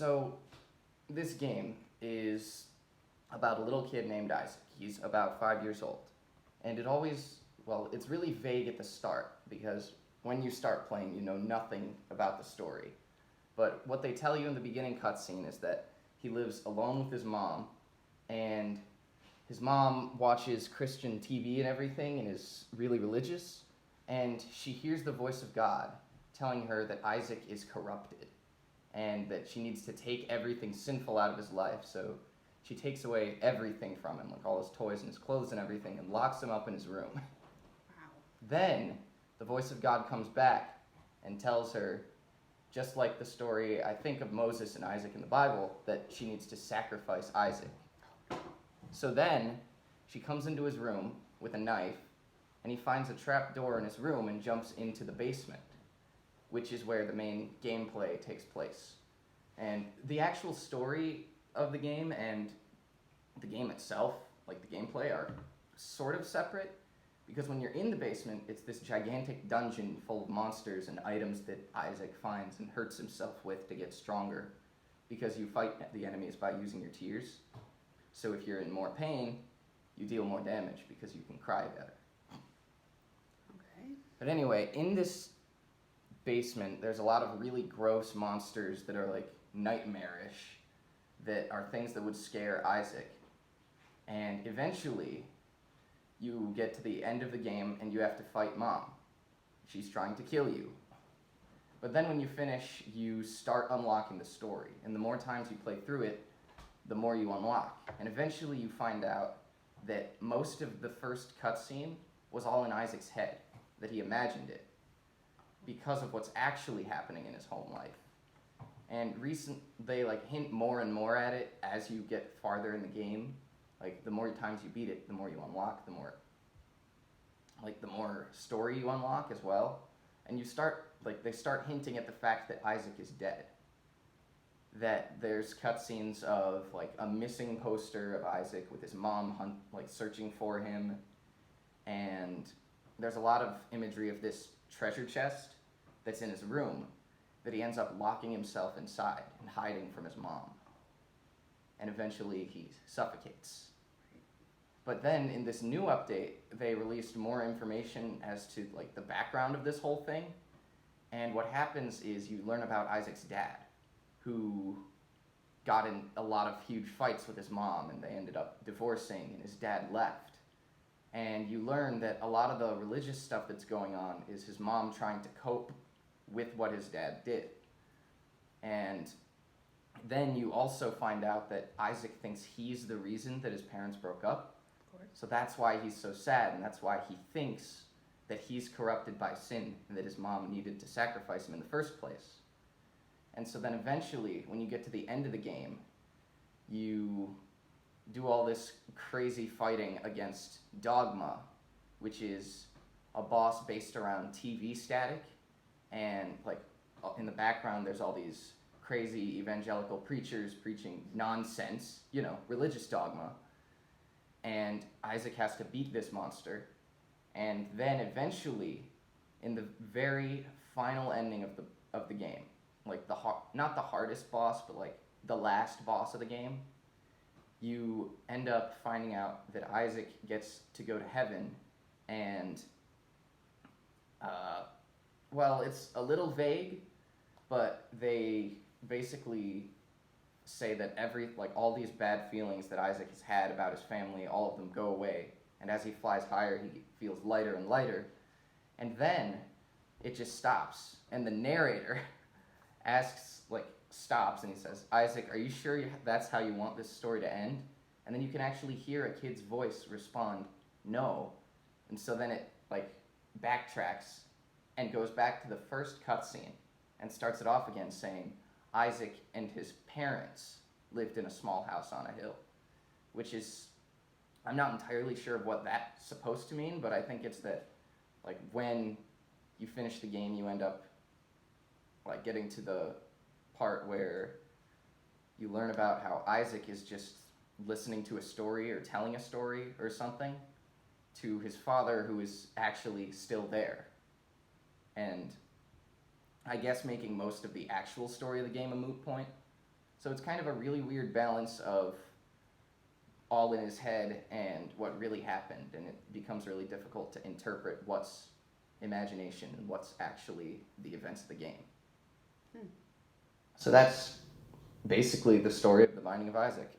So, this game is about a little kid named Isaac. He's about 5 years old. And it's really vague at the start because when you start playing, you know nothing about the story. But what they tell you in the beginning cutscene is that he lives alone with his mom, and his mom watches Christian TV and everything and is really religious, and she hears the voice of God telling her that Isaac is corrupted and that she needs to take everything sinful out of his life. So she takes away everything from him, like all his toys and his clothes and everything, and locks him up in his room. Wow. Then the voice of God comes back and tells her, just like the story, I think, of Moses and Isaac in the Bible, that she needs to sacrifice Isaac. So then she comes into his room with a knife, and he finds a trap door in his room and jumps into the basement, which is where the main gameplay takes place. And the actual story of the game and the game itself, like the gameplay, are sort of separate, because when you're in the basement, it's this gigantic dungeon full of monsters and items that Isaac finds and hurts himself with to get stronger, because you fight the enemies by using your tears. So if you're in more pain, you deal more damage because you can cry better. Okay. But anyway, in this basement, there's a lot of really gross monsters that are like nightmarish, that are things that would scare Isaac. And eventually, you get to the end of the game and you have to fight Mom. She's trying to kill you. But then when you finish, you start unlocking the story. And the more times you play through it, the more you unlock. And eventually you find out that most of the first cutscene was all in Isaac's head, that he imagined it, because of what's actually happening in his home life. And they hint more and more at it as you get farther in the game. Like, the more times you beat it, the more you unlock, the more story you unlock as well. And they start hinting at the fact that Isaac is dead. That there's cutscenes of a missing poster of Isaac with his mom searching for him. And there's a lot of imagery of this treasure chest that's in his room that he ends up locking himself inside and hiding from his mom. And eventually he suffocates. But then in this new update, they released more information as to the background of this whole thing. And what happens is you learn about Isaac's dad, who got in a lot of huge fights with his mom, and they ended up divorcing, and his dad left. And you learn that a lot of the religious stuff that's going on is his mom trying to cope with what his dad did. And then you also find out that Isaac thinks he's the reason that his parents broke up. Of course. So that's why he's so sad, and that's why he thinks that he's corrupted by sin and that his mom needed to sacrifice him in the first place. And so then eventually, when you get to the end of the game, you do all this crazy fighting against Dogma, which is a boss based around TV static. And in the background, there's all these crazy evangelical preachers preaching nonsense, religious dogma. And Isaac has to beat this monster. And then eventually, in the very final ending of the game, not the hardest boss, but the last boss of the game, you end up finding out that Isaac gets to go to heaven, and it's a little vague, but they basically say that all these bad feelings that Isaac has had about his family, all of them go away, and as he flies higher, he feels lighter and lighter, and then it just stops, and the narrator stops, and he says, "Isaac, are you sure that's how you want this story to end?" And then you can actually hear a kid's voice respond, "No." And so then it backtracks and goes back to the first cutscene and starts it off again saying, Isaac and his parents lived in a small house on a hill, which is, I'm not entirely sure of what that's supposed to mean, but I think it's that when you finish the game, you end up getting to the part where you learn about how Isaac is just listening to a story or telling a story or something to his father, who is actually still there. And I guess making most of the actual story of the game a moot point. So it's kind of a really weird balance of all in his head and what really happened, and it becomes really difficult to interpret what's imagination and what's actually the events of the game. So that's basically the story of The Binding of Isaac.